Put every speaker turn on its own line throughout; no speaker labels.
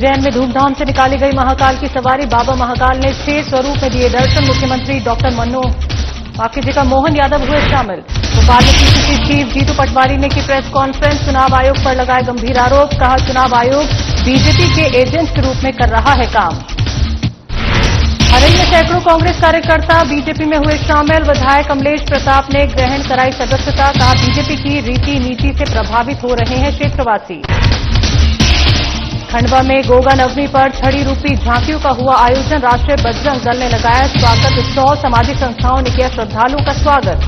उज्जैन में धूमधाम से निकाली गई महाकाल की सवारी। बाबा महाकाल ने 6 स्वरूप में दिए दर्शन। मुख्यमंत्री डॉक्टर माखीजी का मोहन यादव हुए शामिल। भोपाल में पीसीसी चीफ जीतू पटवारी ने की प्रेस कॉन्फ्रेंस। चुनाव आयोग पर लगाए गंभीर आरोप। कहा चुनाव आयोग बीजेपी के एजेंट के रूप में कर रहा है काम। हरई में सैकड़ों कांग्रेस कार्यकर्ता बीजेपी में हुए शामिल। विधायक कमलेश प्रताप ने ग्रहण कराई सदस्यता। कहा बीजेपी की रीति नीति से प्रभावित हो रहे हैं क्षेत्रवासी। खंडवा में गोगा नवमी पर छड़ी रूपी झांकियों का हुआ आयोजन। राष्ट्रीय बजरंग दल ने लगाया स्वागत उत्सव। सामाजिक संस्थाओं ने किया श्रद्धालुओं का स्वागत।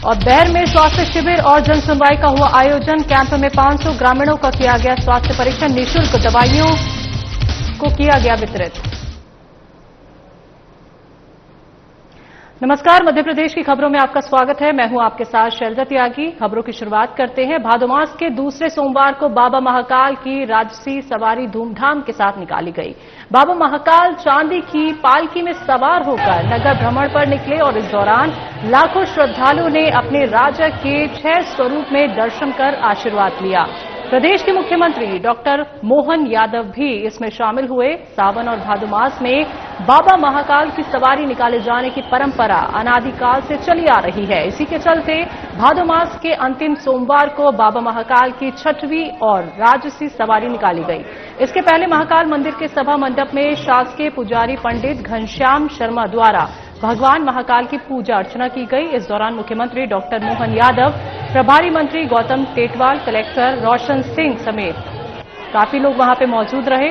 और बैर में स्वास्थ्य शिविर और जन सुनवाई का हुआ आयोजन। कैंप में 500 ग्रामीणों का किया गया स्वास्थ्य परीक्षण। निःशुल्क दवाइयों को किया गया वितरित। नमस्कार, मध्य प्रदेश की खबरों में आपका स्वागत है। मैं हूं आपके साथ शैलजा त्यागी। खबरों की शुरुआत करते हैं। भादो मास के दूसरे सोमवार को बाबा महाकाल की राजसी सवारी धूमधाम के साथ निकाली गई। बाबा महाकाल चांदी की पालकी में सवार होकर नगर भ्रमण पर निकले और इस दौरान लाखों श्रद्धालुओं ने अपने राजा के 6 स्वरूप में दर्शन कर आशीर्वाद लिया। प्रदेश के मुख्यमंत्री डॉक्टर मोहन यादव भी इसमें शामिल हुए। सावन और भादो मास में बाबा महाकाल की सवारी निकाले जाने की परंपरा अनादिकाल से चली आ रही है। इसी के चलते भादो मास के अंतिम सोमवार को बाबा महाकाल की 6वीं और राजसी सवारी निकाली गई। इसके पहले महाकाल मंदिर के सभा मंडप में शासकीय पुजारी पंडित घनश्याम शर्मा द्वारा भगवान महाकाल की पूजा अर्चना की गई। इस दौरान मुख्यमंत्री डॉक्टर मोहन यादव, प्रभारी मंत्री गौतम टेटवाल, कलेक्टर रोशन सिंह समेत काफी लोग वहां पे मौजूद रहे।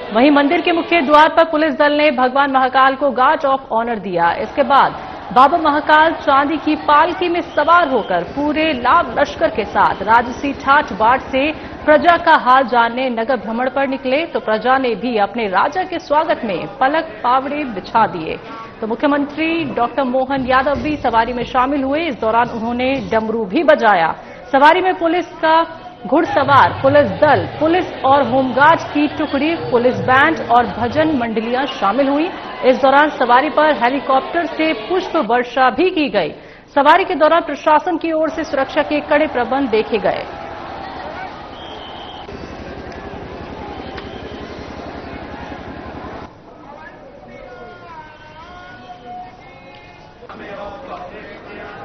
वहीं मंदिर के मुख्य द्वार पर पुलिस दल ने भगवान महाकाल को गार्ड ऑफ ऑनर दिया। इसके बाद बाबा महाकाल चांदी की पालकी में सवार होकर पूरे लाभ लश्कर के साथ राजसी ठाठ बाट से प्रजा का हाल जानने नगर भ्रमण पर निकले तो प्रजा ने भी अपने राजा के स्वागत में पलक पावड़े बिछा दिए। तो मुख्यमंत्री डॉक्टर मोहन यादव भी सवारी में शामिल हुए। इस दौरान उन्होंने डमरू भी बजाया। सवारी में पुलिस का घुड़सवार, पुलिस दल, पुलिस और होमगार्ड की टुकड़ी, पुलिस बैंड और भजन मंडलियां शामिल हुई। इस दौरान सवारी पर हेलीकॉप्टर से पुष्प वर्षा भी की गई। सवारी के दौरान प्रशासन की ओर से सुरक्षा के कड़े प्रबंध देखे गए।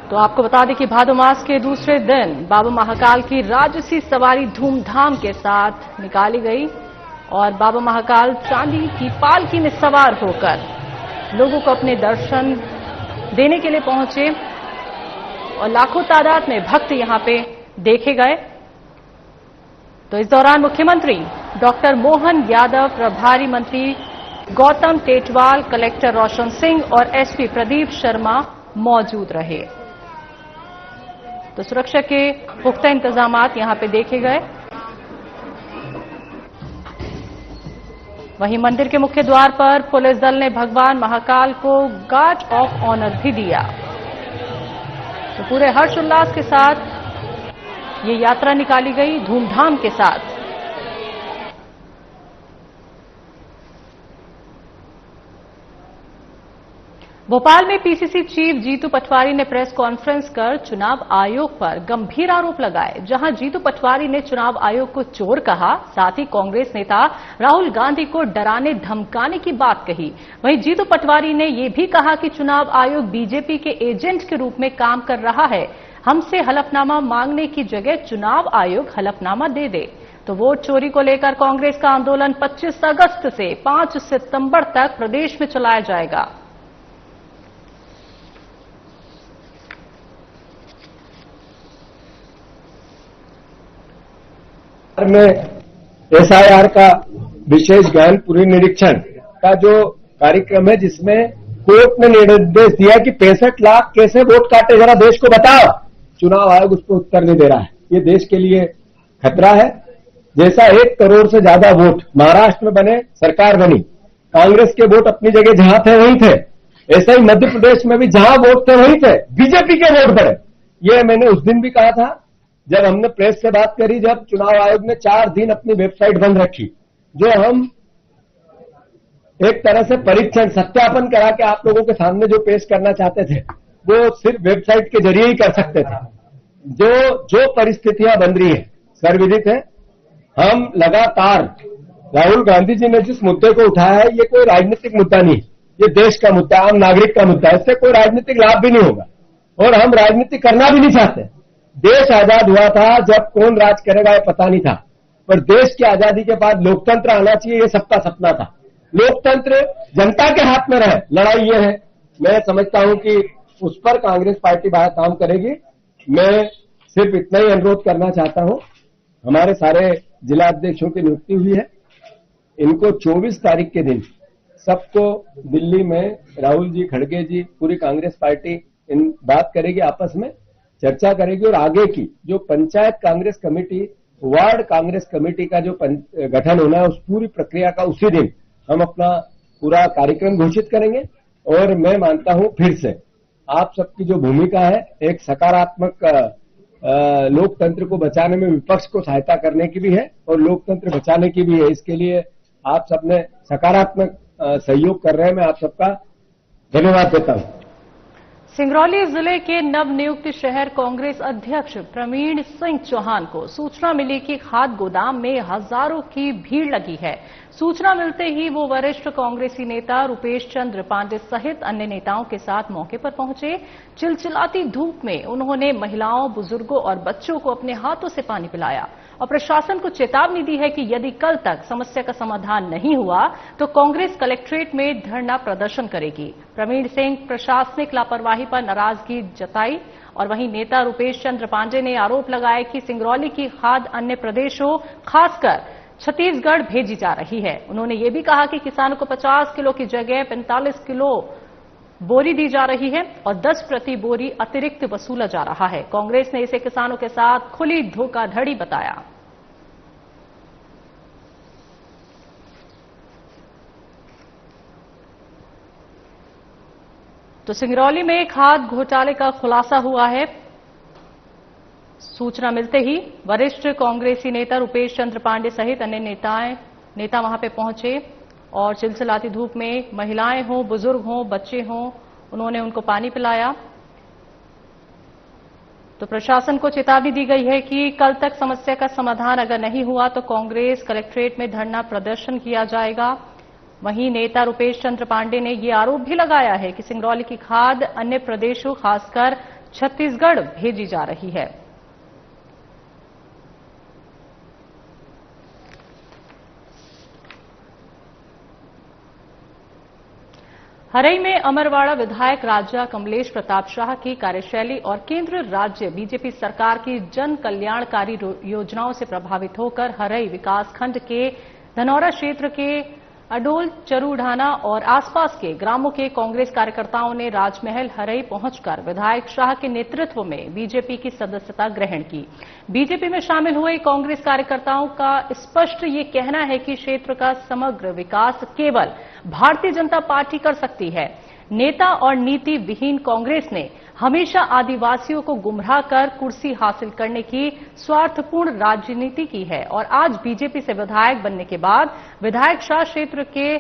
तो आपको बता दें कि भादो मास के दूसरे दिन बाबा महाकाल की राजसी सवारी धूमधाम के साथ निकाली गई और बाबा महाकाल चांदी की पालकी में सवार होकर लोगों को अपने दर्शन देने के लिए पहुंचे और लाखों तादाद में भक्त यहां पे देखे गए। तो इस दौरान मुख्यमंत्री डॉक्टर मोहन यादव, प्रभारी मंत्री गौतम टेटवाल, कलेक्टर रोशन सिंह और एसपी प्रदीप शर्मा मौजूद रहे। तो सुरक्षा के पुख्ता इंतजामात यहां पे देखे गए। वहीं मंदिर के मुख्य द्वार पर पुलिस दल ने भगवान महाकाल को गार्ड ऑफ ऑनर भी दिया। तो पूरे हर्षोल्लास के साथ ये यात्रा निकाली गई धूमधाम के साथ। भोपाल में पीसीसी चीफ जीतू पटवारी ने प्रेस कॉन्फ्रेंस कर चुनाव आयोग पर गंभीर आरोप लगाए। जहां जीतू पटवारी ने चुनाव आयोग को चोर कहा, साथ ही कांग्रेस नेता राहुल गांधी को डराने धमकाने की बात कही। वहीं जीतू पटवारी ने यह भी कहा कि चुनाव आयोग बीजेपी के एजेंट के रूप में काम कर रहा है। हमसे हलफनामा मांगने की जगह चुनाव आयोग हलफनामा दे दे। तो वोट चोरी को लेकर कांग्रेस का आंदोलन 25 अगस्त से 5 सितंबर तक प्रदेश में चलाया जाएगा।
में एसआईआर का विशेष गहन पुनरीक्षण का जो कार्यक्रम है, जिसमें कोर्ट ने निर्देश दिया कि 65 लाख कैसे वोट काटे, जरा देश को बताओ। चुनाव आयोग उसको उत्तर नहीं दे रहा है। ये देश के लिए खतरा है। जैसा 1 करोड़ से ज्यादा वोट महाराष्ट्र में बने, सरकार बनी, कांग्रेस के वोट अपनी जगह जहां थे वहीं थे, ऐसा ही मध्य प्रदेश में भी जहां वोट थे वहीं थे, बीजेपी के वोट बढ़े। ये मैंने उस दिन भी कहा था जब हमने प्रेस से बात करी, जब चुनाव आयोग ने 4 दिन अपनी वेबसाइट बंद रखी, जो हम एक तरह से परीक्षण सत्यापन करा के आप लोगों के सामने जो पेश करना चाहते थे वो सिर्फ वेबसाइट के जरिए ही कर सकते थे। जो परिस्थितियां बन रही है सर्वविदित है। हम लगातार राहुल गांधी जी ने जिस मुद्दे को उठाया है, ये कोई राजनीतिक मुद्दा नहीं, ये देश का मुद्दा, आम नागरिक का मुद्दा है। इससे कोई राजनीतिक लाभ भी नहीं होगा और हम राजनीति करना भी नहीं चाहते। देश आजाद हुआ था जब कौन राज करेगा ये पता नहीं था, पर देश की आजादी के बाद लोकतंत्र आना चाहिए, ये सबका सपना था। लोकतंत्र जनता के हाथ में रहे, लड़ाई ये है। मैं समझता हूं कि उस पर कांग्रेस पार्टी बाहर काम करेगी। मैं सिर्फ इतना ही अनुरोध करना चाहता हूं, हमारे सारे जिला अध्यक्षों की नियुक्ति हुई है, इनको 24 तारीख के दिन सबको दिल्ली में राहुल जी, खड़गे जी, पूरी कांग्रेस पार्टी इन बात करेगी, आपस में चर्चा करेगी और आगे की जो panchayat Congress committee, ward Congress committee का जो गठन होना है, उस पूरी प्रक्रिया का उसी दिन हम अपना पूरा कार्यक्रम घोषित करेंगे। और मैं मानता हूं फिर से आप सबकी जो भूमिका है, एक सकारात्मक लोकतंत्र को बचाने में विपक्ष को सहायता करने की भी है और लोकतंत्र बचाने की भी है। इसके लिए आप सबने सकारात्मक सहयोग कर रहे हैं, मैं आप सबका धन्यवाद देता हूं।
सिंगरौली जिले के नवनियुक्त शहर कांग्रेस अध्यक्ष प्रवीण सिंह चौहान को सूचना मिली कि खाद गोदाम में हजारों की भीड़ लगी है। सूचना मिलते ही वो वरिष्ठ कांग्रेसी नेता रुपेश चंद्र पांडे सहित अन्य नेताओं के साथ मौके पर पहुंचे। चिलचिलाती धूप में उन्होंने महिलाओं, बुजुर्गों और बच्चों को अपने हाथों से पानी पिलाया और प्रशासन को चेतावनी दी है कि यदि कल तक समस्या का समाधान नहीं हुआ तो कांग्रेस कलेक्ट्रेट में धरना प्रदर्शन करेगी। प्रवीण सिंह प्रशासनिक लापरवाही पर नाराजगी जताई और वहीं नेता रुपेश चंद्र पांडे ने आरोप लगाया कि सिंगरौली की खाद अन्य प्रदेशों, खासकर छत्तीसगढ़ भेजी जा रही है। उन्होंने ये भी कहा कि किसानों को 50 किलो की जगह 45 किलो बोरी दी जा रही है और 10 प्रति बोरी अतिरिक्त वसूला जा रहा है। कांग्रेस ने इसे किसानों के साथ खुली धोखाधड़ी बताया। तो सिंगरौली में खाद घोटाले का खुलासा हुआ है। सूचना मिलते ही वरिष्ठ कांग्रेसी नेता रुपेश चंद्र पांडे सहित अन्य नेता वहां पे पहुंचे और चिलचिलाती धूप में महिलाएं हों, बुजुर्ग हों, बच्चे हों, उन्होंने उनको पानी पिलाया। तो प्रशासन को चेतावनी दी गई है कि कल तक समस्या का समाधान अगर नहीं हुआ तो कांग्रेस कलेक्ट्रेट में धरना प्रदर्शन किया जाएगा। वहीं नेता रुपेश चंद्र पांडे ने ये आरोप भी लगाया है कि सिंगरौली की खाद अन्य प्रदेशों, खासकर छत्तीसगढ़ भेजी जा रही है। हरई में अमरवाड़ा विधायक राजा कमलेश प्रताप शाह की कार्यशैली और केंद्र राज्य बीजेपी सरकार की जन कल्याणकारी योजनाओं से प्रभावित होकर हरई विकासखंड के धनौरा क्षेत्र के अडोल, चरूढाना और आसपास के ग्रामों के कांग्रेस कार्यकर्ताओं ने राजमहल हरई पहुंचकर विधायक शाह के नेतृत्व में बीजेपी की सदस्यता ग्रहण की। बीजेपी में शामिल हुए कांग्रेस कार्यकर्ताओं का स्पष्ट ये कहना है कि क्षेत्र का समग्र विकास केवल भारतीय जनता पार्टी कर सकती है। नेता और नीति विहीन कांग्रेस ने हमेशा आदिवासियों को गुमराह कर कुर्सी हासिल करने की स्वार्थपूर्ण राजनीति की है और आज बीजेपी से विधायक बनने के बाद विधायक शाह क्षेत्र के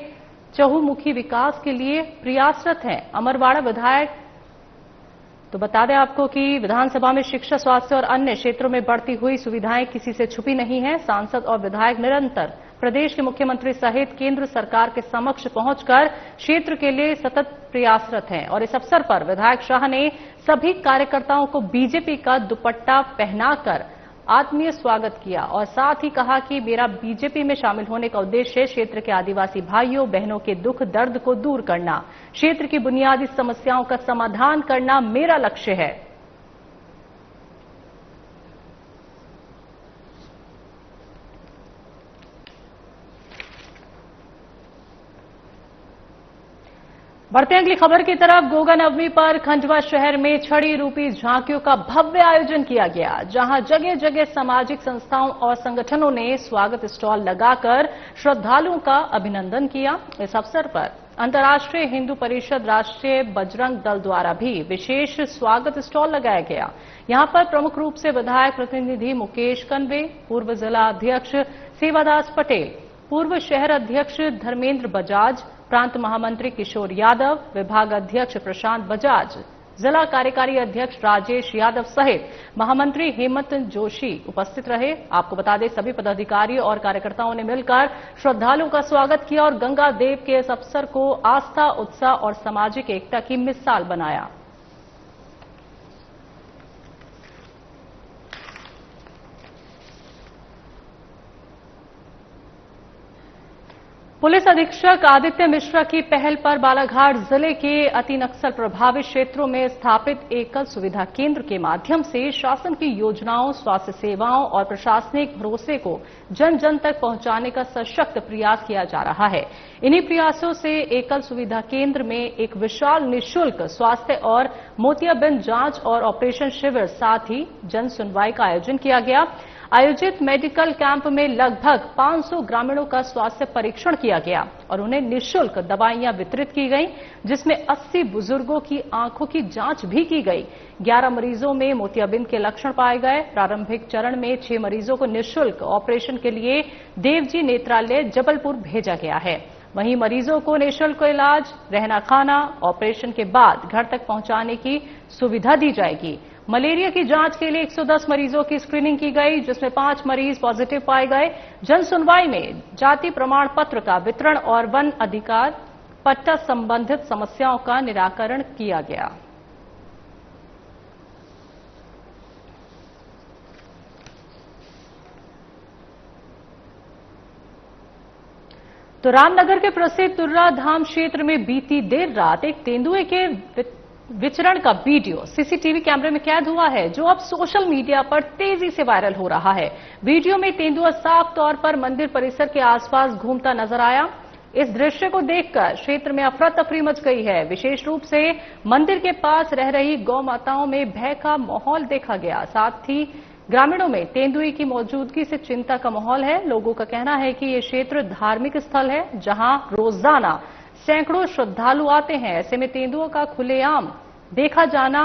चहुमुखी विकास के लिए प्रयासरत हैं। अमरवाड़ा विधायक तो बता दें आपको कि विधानसभा में शिक्षा, स्वास्थ्य और अन्य क्षेत्रों में बढ़ती हुई सुविधाएं किसी से छुपी नहीं है। सांसद और विधायक निरंतर प्रदेश के मुख्यमंत्री सहित केंद्र सरकार के समक्ष पहुंचकर क्षेत्र के लिए सतत प्रयासरत हैं और इस अवसर पर विधायक शाह ने सभी कार्यकर्ताओं को बीजेपी का दुपट्टा पहनाकर आत्मीय स्वागत किया और साथ ही कहा कि मेरा बीजेपी में शामिल होने का उद्देश्य क्षेत्र के आदिवासी भाइयों बहनों के दुख दर्द को दूर करना, क्षेत्र की बुनियादी समस्याओं का समाधान करना मेरा लक्ष्य है। बढ़ते अगली खबर की तरफ। गोगा नवमी पर खंडवा शहर में छड़ी रूपी झांकियों का भव्य आयोजन किया गया, जहां जगह जगह सामाजिक संस्थाओं और संगठनों ने स्वागत स्टॉल लगाकर श्रद्धालुओं का अभिनंदन किया। इस अवसर पर अंतर्राष्ट्रीय हिंदू परिषद, राष्ट्रीय बजरंग दल द्वारा भी विशेष स्वागत स्टॉल लगाया गया। यहां पर प्रमुख रूप से विधायक प्रतिनिधि मुकेश कनवे, पूर्व जिला अध्यक्ष सेवादास पटेल, पूर्व शहर अध्यक्ष धर्मेंद्र बजाज, प्रांत महामंत्री किशोर यादव, विभाग अध्यक्ष प्रशांत बजाज, जिला कार्यकारी अध्यक्ष राजेश यादव सहित महामंत्री हेमंत जोशी उपस्थित रहे। आपको बता दें, सभी पदाधिकारियों और कार्यकर्ताओं ने मिलकर श्रद्धालुओं का स्वागत किया और गंगा देव के इस अवसर को आस्था, उत्साह और सामाजिक एकता की मिसाल बनाया। पुलिस अधीक्षक आदित्य मिश्रा की पहल पर बालाघाट जिले के अति नक्सल प्रभावित क्षेत्रों में स्थापित एकल सुविधा केंद्र के माध्यम से शासन की योजनाओं, स्वास्थ्य सेवाओं और प्रशासनिक भरोसे को जन जन तक पहुंचाने का सशक्त प्रयास किया जा रहा है। इन्हीं प्रयासों से एकल सुविधा केंद्र में एक विशाल निःशुल्क स्वास्थ्य और मोतियाबिंद जांच और ऑपरेशन शिविर, साथ ही जन सुनवाई का आयोजन किया गया। आयोजित मेडिकल कैंप में लगभग 500 ग्रामीणों का स्वास्थ्य परीक्षण किया गया और उन्हें निःशुल्क दवाइयां वितरित की गईं, जिसमें 80 बुजुर्गों की आंखों की जांच भी की गई। 11 मरीजों में मोतियाबिंद के लक्षण पाए गए। प्रारंभिक चरण में 6 मरीजों को निःशुल्क ऑपरेशन के लिए देवजी नेत्रालय जबलपुर भेजा गया है। वहीं मरीजों को निःशुल्क इलाज, रहना खाना, ऑपरेशन के बाद घर तक पहुंचाने की सुविधा दी जाएगी। मलेरिया की जांच के लिए 110 मरीजों की स्क्रीनिंग की गई, जिसमें 5 मरीज पॉजिटिव पाए गए। जन सुनवाई में जाति प्रमाण पत्र का वितरण और वन अधिकार पट्टा संबंधित समस्याओं का निराकरण किया गया। तो रामनगर के प्रसिद्ध तुर्रा धाम क्षेत्र में बीती देर रात एक तेंदुए के विचरण का वीडियो सीसीटीवी कैमरे में कैद हुआ है, जो अब सोशल मीडिया पर तेजी से वायरल हो रहा है। वीडियो में तेंदुआ साफ तौर पर मंदिर परिसर के आसपास घूमता नजर आया। इस दृश्य को देखकर क्षेत्र में अफरा तफरी मच गई है। विशेष रूप से मंदिर के पास रह रही गौ माताओं में भय का माहौल देखा गया। साथ ही ग्रामीणों में तेंदुए की मौजूदगी से चिंता का माहौल है। लोगों का कहना है कि ये क्षेत्र धार्मिक स्थल है, जहां रोजाना सैकड़ों श्रद्धालु आते हैं। ऐसे में तेंदुओं का खुलेआम देखा जाना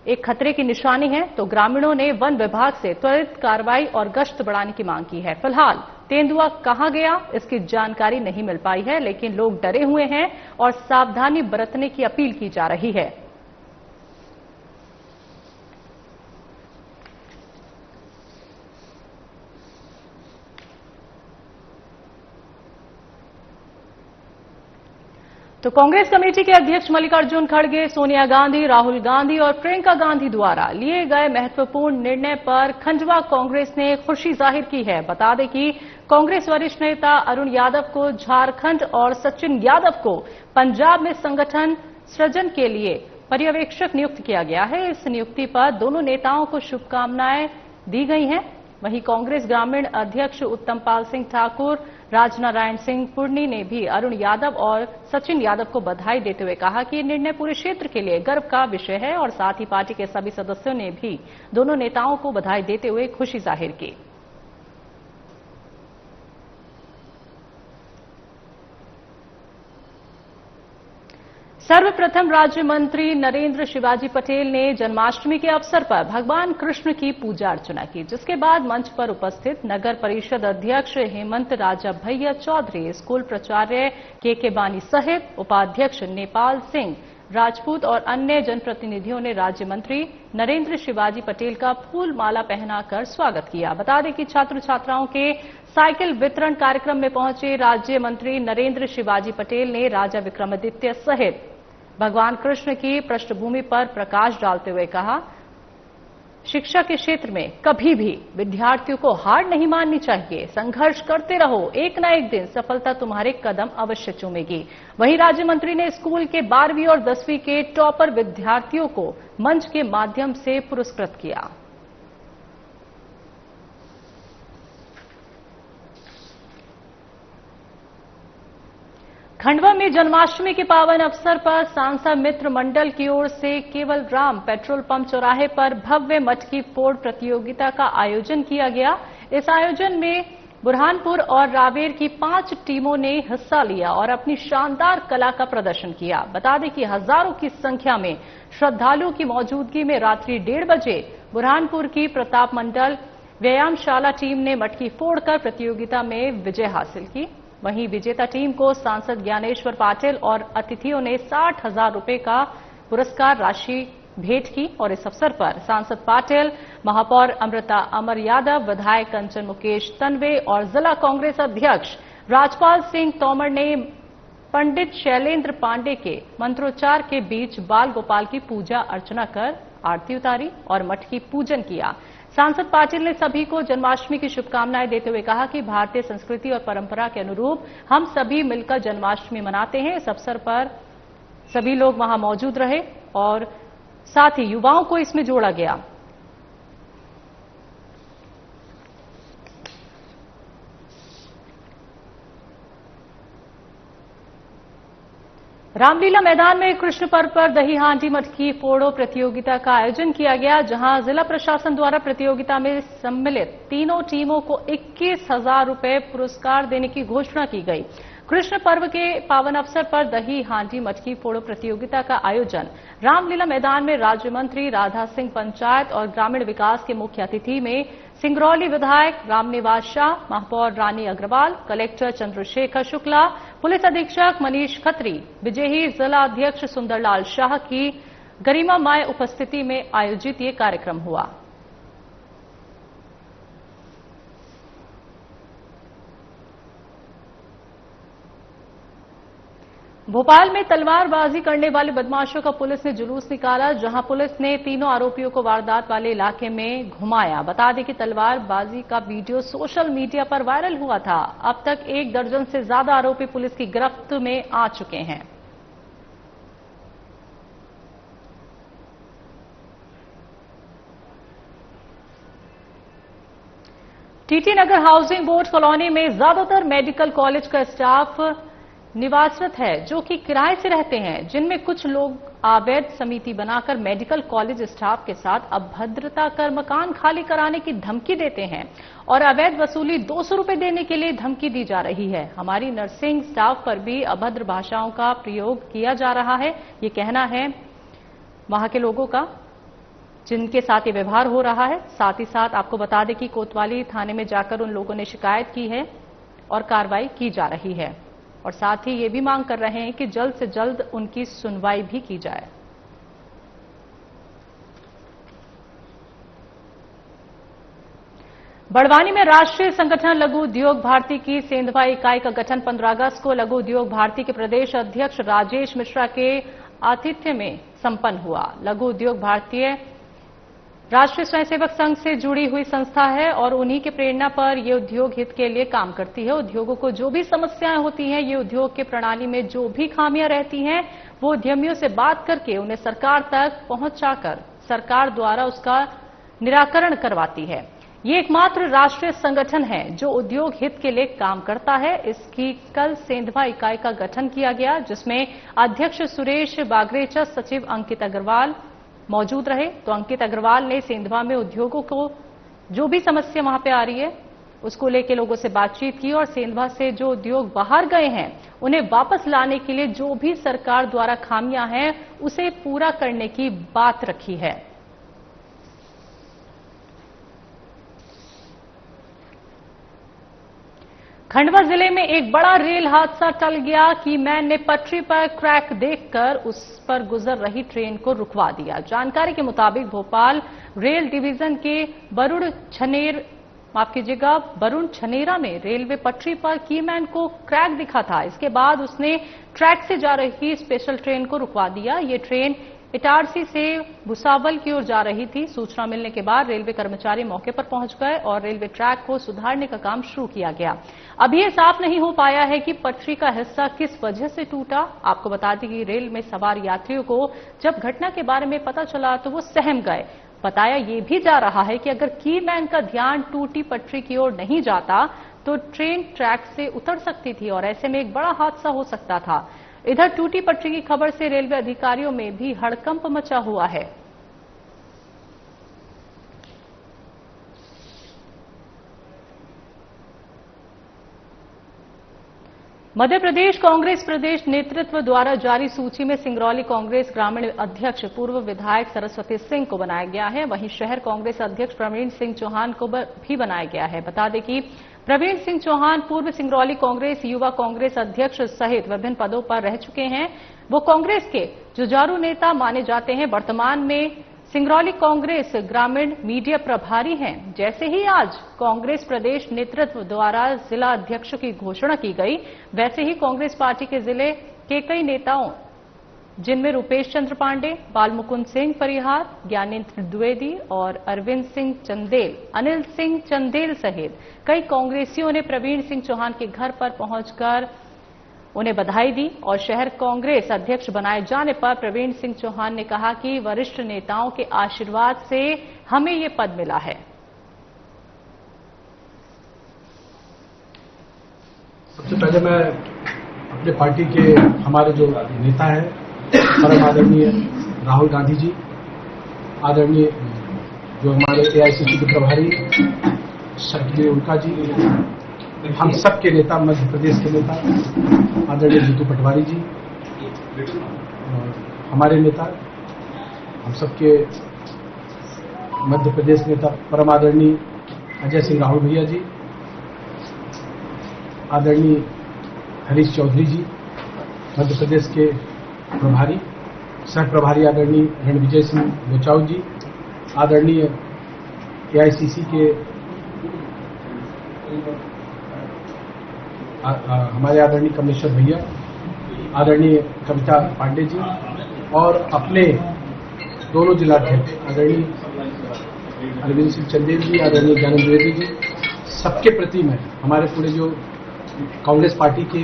एक खतरे की निशानी है। तो ग्रामीणों ने वन विभाग से त्वरित कार्रवाई और गश्त बढ़ाने की मांग की है। फिलहाल तेंदुआ कहां गया, इसकी जानकारी नहीं मिल पाई है, लेकिन लोग डरे हुए हैं और सावधानी बरतने की अपील की जा रही है। तो कांग्रेस कमेटी के अध्यक्ष मल्लिकार्जुन खड़गे, सोनिया गांधी, राहुल गांधी और प्रियंका गांधी द्वारा लिए गए महत्वपूर्ण निर्णय पर खंडवा कांग्रेस ने खुशी जाहिर की है। बता दें कि कांग्रेस वरिष्ठ नेता अरुण यादव को झारखंड और सचिन यादव को पंजाब में संगठन सृजन के लिए पर्यवेक्षक नियुक्त किया गया है। इस नियुक्ति पर दोनों नेताओं को शुभकामनाएं दी गई हैं। वहीं कांग्रेस ग्रामीण अध्यक्ष उत्तमपाल सिंह ठाकुर, राजनारायण सिंह पुर्णी ने भी अरुण यादव और सचिन यादव को बधाई देते हुए कहा कि ये निर्णय पूरे क्षेत्र के लिए गर्व का विषय है और साथ ही पार्टी के सभी सदस्यों ने भी दोनों नेताओं को बधाई देते हुए खुशी जाहिर की। सर्वप्रथम राज्य मंत्री नरेंद्र शिवाजी पटेल ने जन्माष्टमी के अवसर पर भगवान कृष्ण की पूजा अर्चना की, जिसके बाद मंच पर उपस्थित नगर परिषद अध्यक्ष हेमंत राजा भैया चौधरी, स्कूल प्राचार्य के बानी सहित उपाध्यक्ष नेपाल सिंह राजपूत और अन्य जनप्रतिनिधियों ने राज्य मंत्री नरेंद्र शिवाजी पटेल का फूल माला पहनाकर स्वागत किया। बता दें कि छात्र छात्राओं के साइकिल वितरण कार्यक्रम में पहुंचे राज्य मंत्री नरेंद्र शिवाजी पटेल ने राजा विक्रमादित्य सहित भगवान कृष्ण की पृष्ठभूमि पर प्रकाश डालते हुए कहा, शिक्षा के क्षेत्र में कभी भी विद्यार्थियों को हार नहीं माननी चाहिए। संघर्ष करते रहो, एक न एक दिन सफलता तुम्हारे कदम अवश्य चूमेगी। वहीं राज्य मंत्री ने स्कूल के 12वीं और 10वीं के टॉपर विद्यार्थियों को मंच के माध्यम से पुरस्कृत किया। खंडवा में जन्माष्टमी के पावन अवसर पर सांसद मित्र मंडल की ओर से केवल राम पेट्रोल पंप चौराहे पर भव्य मटकी फोड़ प्रतियोगिता का आयोजन किया गया। इस आयोजन में बुरहानपुर और रावेर की 5 टीमों ने हिस्सा लिया और अपनी शानदार कला का प्रदर्शन किया। बता दें कि हजारों की संख्या में श्रद्धालुओं की मौजूदगी में रात्रि 1:30 बजे बुरहानपुर की प्रताप मंडल व्यायामशाला टीम ने मटकी फोड़कर प्रतियोगिता में विजय हासिल की। वहीं विजेता टीम को सांसद ज्ञानेश्वर पाटिल और अतिथियों ने 60,000 रुपए का पुरस्कार राशि भेंट की और इस अवसर पर सांसद पाटिल, महापौर अमृता अमर यादव, विधायक कंचन मुकेश तन्वे और जिला कांग्रेस अध्यक्ष राजपाल सिंह तोमर ने पंडित शैलेंद्र पांडे के मंत्रोच्चार के बीच बाल गोपाल की पूजा अर्चना कर आरती उतारी और मठ की पूजन किया। सांसद पाटिल ने सभी को जन्माष्टमी की शुभकामनाएं देते हुए कहा कि भारतीय संस्कृति और परंपरा के अनुरूप हम सभी मिलकर जन्माष्टमी मनाते हैं। इस अवसर पर सभी लोग वहां मौजूद रहे और साथ ही युवाओं को इसमें जोड़ा गया। रामलीला मैदान में कृष्ण पर्व पर दही हांडी मटकी फोड़ो प्रतियोगिता का आयोजन किया गया, जहां जिला प्रशासन द्वारा प्रतियोगिता में सम्मिलित तीनों टीमों को 21,000 रुपए पुरस्कार देने की घोषणा की गई। कृष्ण पर्व के पावन अवसर पर दही हांडी मटकी फोड़ो प्रतियोगिता का आयोजन रामलीला मैदान में राज्य मंत्री राधा सिंह, पंचायत और ग्रामीण विकास के मुख्य अतिथि में सिंगरौली विधायक रामनिवास शाह, महापौर रानी अग्रवाल, कलेक्टर चंद्रशेखर शुक्ला, पुलिस अधीक्षक मनीष खत्री, बिजेही जिला अध्यक्ष सुंदरलाल शाह की गरिमामय उपस्थिति में आयोजित ये कार्यक्रम हुआ। भोपाल में तलवारबाजी करने वाले बदमाशों का पुलिस ने जुलूस निकाला, जहां पुलिस ने तीनों आरोपियों को वारदात वाले इलाके में घुमाया। बता दें कि तलवारबाजी का वीडियो सोशल मीडिया पर वायरल हुआ था। अब तक 1 दर्जन से ज्यादा आरोपी पुलिस की गिरफ्त में आ चुके हैं। टीटी नगर हाउसिंग बोर्ड कॉलोनी में ज्यादातर मेडिकल कॉलेज का स्टाफ निवासरत है, जो कि किराए से रहते हैं, जिनमें कुछ लोग अवैध समिति बनाकर मेडिकल कॉलेज स्टाफ के साथ अभद्रता कर मकान खाली कराने की धमकी देते हैं और अवैध वसूली 200 रुपए देने के लिए धमकी दी जा रही है। हमारी नर्सिंग स्टाफ पर भी अभद्र भाषाओं का प्रयोग किया जा रहा है, ये कहना है वहां के लोगों का, जिनके साथ ये व्यवहार हो रहा है। साथ ही साथ आपको बता दें कि कोतवाली थाने में जाकर उन लोगों ने शिकायत की है और कार्रवाई की जा रही है और साथ ही ये भी मांग कर रहे हैं कि जल्द से जल्द उनकी सुनवाई भी की जाए। बड़वानी में राष्ट्रीय संगठन लघु उद्योग भारती की सेंधवा इकाई का गठन 15 अगस्त को लघु उद्योग भारती के प्रदेश अध्यक्ष राजेश मिश्रा के आतिथ्य में संपन्न हुआ। लघु उद्योग भारतीय राष्ट्रीय स्वयंसेवक संघ से जुड़ी हुई संस्था है और उन्हीं के प्रेरणा पर ये उद्योग हित के लिए काम करती है। उद्योगों को जो भी समस्याएं होती हैं, ये उद्योग के प्रणाली में जो भी खामियां रहती हैं, वो उद्यमियों से बात करके उन्हें सरकार तक पहुंचाकर सरकार द्वारा उसका निराकरण करवाती है। ये एकमात्र राष्ट्रीय संगठन है जो उद्योग हित के लिए काम करता है। इसकी कल सेंधवा इकाई का गठन किया गया, जिसमें अध्यक्ष सुरेश बागरेचा, सचिव अंकित अग्रवाल मौजूद रहे। तो अंकित अग्रवाल ने सेंधवा में उद्योगों को जो भी समस्या वहां पे आ रही है उसको लेकर लोगों से बातचीत की और सेंधवा से जो उद्योग बाहर गए हैं उन्हें वापस लाने के लिए जो भी सरकार द्वारा खामियां हैं उसे पूरा करने की बात रखी है। खंडवा जिले में एक बड़ा रेल हादसा टल गया कि मैन ने पटरी पर क्रैक देखकर उस पर गुजर रही ट्रेन को रुकवा दिया। जानकारी के मुताबिक भोपाल रेल डिवीजन के वरुण छनेरा में रेलवे पटरी पर कीमैन को क्रैक दिखा था। इसके बाद उसने ट्रैक से जा रही स्पेशल ट्रेन को रुकवा दिया। ये ट्रेन इटारसी से भुसावल की ओर जा रही थी। सूचना मिलने के बाद रेलवे कर्मचारी मौके पर पहुंच गए और रेलवे ट्रैक को सुधारने का काम शुरू किया गया। अभी ये साफ नहीं हो पाया है कि पटरी का हिस्सा किस वजह से टूटा। आपको बता दें कि रेल में सवार यात्रियों को जब घटना के बारे में पता चला तो वो सहम गए। बताया ये भी जा रहा है कि अगर कीमैन का ध्यान टूटी पटरी की ओर नहीं जाता तो ट्रेन ट्रैक से उतर सकती थी और ऐसे में एक बड़ा हादसा हो सकता था। इधर टूटी पटरी की खबर से रेलवे अधिकारियों में भी हड़कंप मचा हुआ है। मध्य प्रदेश कांग्रेस प्रदेश नेतृत्व द्वारा जारी सूची में सिंगरौली कांग्रेस ग्रामीण अध्यक्ष पूर्व विधायक सरस्वती सिंह को बनाया गया है। वहीं शहर कांग्रेस अध्यक्ष प्रवीण सिंह चौहान को भी बनाया गया है। बता दें कि प्रवीण सिंह चौहान पूर्व सिंगरौली कांग्रेस युवा कांग्रेस अध्यक्ष सहित विभिन्न पदों पर रह चुके हैं। वो कांग्रेस के जुझारू नेता माने जाते हैं। वर्तमान में सिंगरौली कांग्रेस ग्रामीण मीडिया प्रभारी हैं। जैसे ही आज कांग्रेस प्रदेश नेतृत्व द्वारा जिला अध्यक्ष की घोषणा की गई, वैसे ही कांग्रेस पार्टी के जिले के कई नेताओं, जिनमें रुपेश चंद्र पांडे, बालमुकुंद सिंह परिहार, ज्ञानेंद्र द्विवेदी और अरविंद सिंह चंदेल, अनिल सिंह चंदेल सहित कई कांग्रेसियों ने प्रवीण सिंह चौहान के घर पर पहुंचकर उन्हें बधाई दी और शहर कांग्रेस अध्यक्ष बनाए जाने पर प्रवीण सिंह चौहान ने कहा कि वरिष्ठ नेताओं के आशीर्वाद से हमें ये पद मिला है।
सबसे पहले मैं अपने पार्टी के हमारे जो नेता हैं, परम आदरणीय राहुल गांधी जी, आदरणीय जो हमारे एआईसीसी के प्रभारी शक्ति उनका जी, हम सब के नेता, मध्य प्रदेश के नेता आदरणीय जीतू पटवारी जी, और हमारे नेता, हम सबके मध्य प्रदेश नेता परम आदरणीय अजय सिंह राहुल भैया जी, आदरणीय हरीश चौधरी जी, मध्य प्रदेश के प्रभारी, सह प्रभारी आदरणीय रणविजय सिंह लोचाऊ जी, आदरणीय एआईसीसी के हमारे आदरणीय कमलेश्वर भैया, आदरणीय कविता पांडे जी, और अपने दोनों जिलाध्यक्ष आदरणीय अरविंद सिंह चंदेल जी, आदरणीय ज्ञानेंद्र द्विवेदी जी, सबके प्रति मैं हमारे पूरे जो कांग्रेस पार्टी के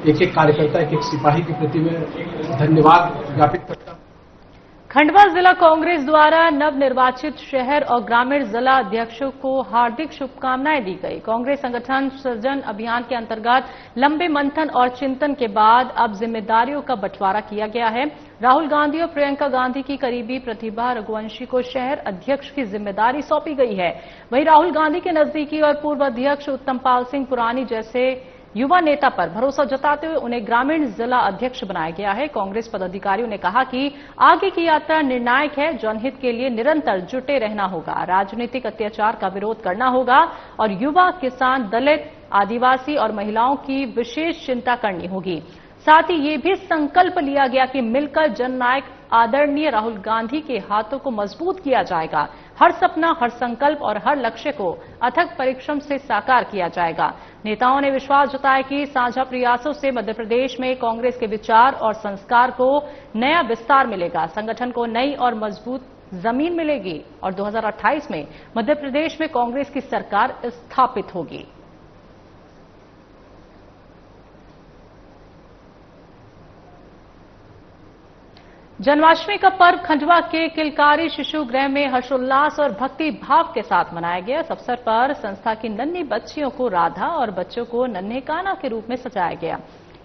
एक एक कार्यकर्ता, एक एक सिपाही के प्रति मैं धन्यवाद ज्ञापित करता हूं।
खंडवा जिला कांग्रेस द्वारा नवनिर्वाचित शहर और ग्रामीण जिला अध्यक्षों को हार्दिक शुभकामनाएं दी गई। कांग्रेस संगठन सृजन अभियान के अंतर्गत लंबे मंथन और चिंतन के बाद अब जिम्मेदारियों का बंटवारा किया गया है। राहुल गांधी और प्रियंका गांधी की करीबी प्रतिभा रघुवंशी को शहर अध्यक्ष की जिम्मेदारी सौंपी गई है। वहीं राहुल गांधी के नजदीकी और पूर्व अध्यक्ष उत्तमपाल सिंह पुरानी जैसे युवा नेता पर भरोसा जताते हुए उन्हें ग्रामीण जिला अध्यक्ष बनाया गया है। कांग्रेस पदाधिकारियों ने कहा कि आगे की यात्रा निर्णायक है, जनहित के लिए निरंतर जुटे रहना होगा, राजनीतिक अत्याचार का विरोध करना होगा और युवा, किसान, दलित, आदिवासी और महिलाओं की विशेष चिंता करनी होगी। साथ ही ये भी संकल्प लिया गया कि मिलकर जननायक आदरणीय राहुल गांधी के हाथों को मजबूत किया जाएगा। हर सपना, हर संकल्प और हर लक्ष्य को अथक परिश्रम से साकार किया जाएगा। नेताओं ने विश्वास जताया कि साझा प्रयासों से मध्य प्रदेश में कांग्रेस के विचार और संस्कार को नया विस्तार मिलेगा, संगठन को नई और मजबूत जमीन मिलेगी और 2028 में मध्य प्रदेश में कांग्रेस की सरकार स्थापित होगी। जन्माष्टमी का पर्व खंडवा के किलकारी शिशु गृह में हर्षोल्लास और भक्ति भाव के साथ मनाया गया। इस अवसर पर संस्था की नन्ही बच्चियों को राधा और बच्चों को नन्हे कान्हा के रूप में सजाया गया।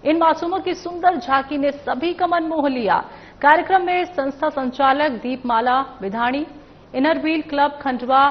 इन मासूमों की सुंदर झांकी ने सभी का मन मोह लिया। कार्यक्रम में संस्था संचालक Deepmala Vidhani, inner wheel club Khandwa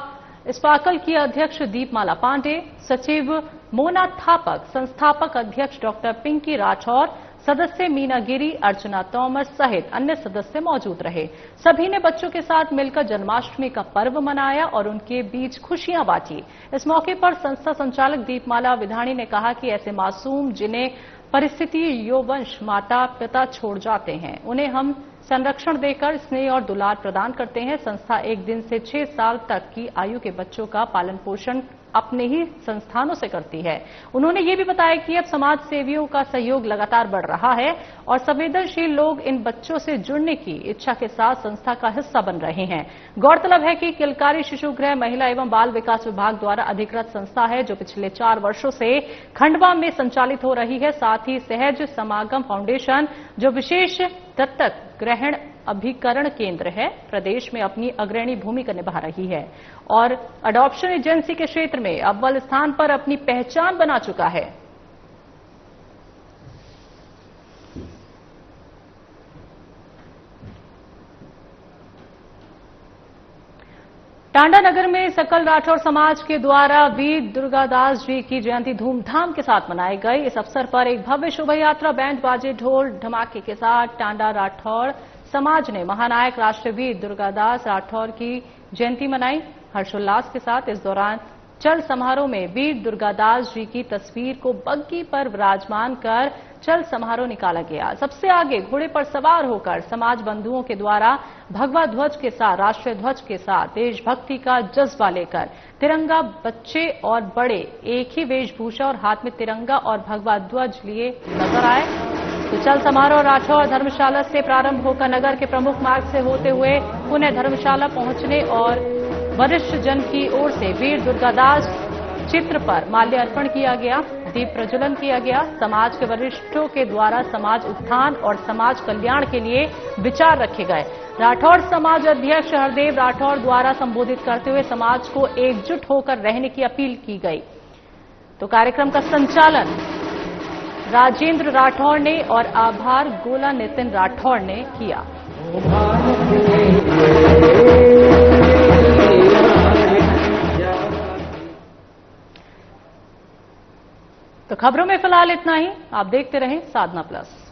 sparkle की अध्यक्ष दीपमाला पांडे, सचिव मोना थापक, संस्थापक अध्यक्ष डॉक्टर पिंकी राठौर, सदस्य मीना गिरी, अर्चना तोमर सहित अन्य सदस्य मौजूद रहे। सभी ने बच्चों के साथ मिलकर जन्माष्टमी का पर्व मनाया और उनके बीच खुशियां बांटी। इस मौके पर संस्था संचालक दीपमाला विधानी ने कहा कि ऐसे मासूम जिन्हें परिस्थिति योवंश माता पिता छोड़ जाते हैं, उन्हें हम संरक्षण देकर स्नेह और दुलार प्रदान करते हैं। संस्था 1 दिन से 6 साल तक की आयु के बच्चों का पालन पोषण अपने ही संस्थानों से करती है। उन्होंने ये भी बताया कि अब समाज सेवियों का सहयोग लगातार बढ़ रहा है और संवेदनशील लोग इन बच्चों से जुड़ने की इच्छा के साथ संस्था का हिस्सा बन रहे हैं। गौरतलब है कि किलकारी शिशु गृह महिला एवं बाल विकास विभाग द्वारा अधिकृत संस्था है जो पिछले 4 वर्षों से खंडवा में संचालित हो रही है। साथ ही सहज समागम फाउंडेशन जो विशेष दत्तक ग्रहण अभिकरण केंद्र है, प्रदेश में अपनी अग्रणी भूमिका निभा रही है और अडॉप्शन एजेंसी के क्षेत्र में अव्वल स्थान पर अपनी पहचान बना चुका है। टांडा नगर में सकल राठौर समाज के द्वारा वीर दुर्गादास जी की जयंती धूमधाम के साथ मनाई गई। इस अवसर पर एक भव्य शोभा यात्रा बैंड बाजे ढोल धमाके के साथ टांडा राठौर समाज ने महानायक राष्ट्रवीर दुर्गादास राठौर की जयंती मनाई। हर्षोल्लास के साथ इस दौरान चल समारोह में वीर दुर्गादास जी की तस्वीर को बग्गी पर विराजमान कर चल समारोह निकाला गया। सबसे आगे घोड़े पर सवार होकर समाज बंधुओं के द्वारा भगवा ध्वज के साथ, राष्ट्रीय ध्वज के साथ देशभक्ति का जज्बा लेकर तिरंगा, बच्चे और बड़े एक ही वेशभूषा और हाथ में तिरंगा और भगवा ध्वज लिए नजर आए। तो चल समारोह राठौर धर्मशाला से प्रारंभ होकर नगर के प्रमुख मार्ग से होते हुए पुनः धर्मशाला पहुंचने और वरिष्ठ जन की ओर से वीर दुर्गादास चित्र पर माल्यार्पण किया गया, दीप प्रज्वलन किया गया। समाज के वरिष्ठों के द्वारा समाज उत्थान और समाज कल्याण के लिए विचार रखे गए। राठौर समाज अध्यक्ष हरदेव राठौर द्वारा संबोधित करते हुए समाज को एकजुट होकर रहने की अपील की गई। तो कार्यक्रम का संचालन राजेंद्र राठौर ने और आभार गोला नितिन राठौर ने किया। तो खबरों में फिलहाल इतना ही। आप देखते रहें साधना प्लस।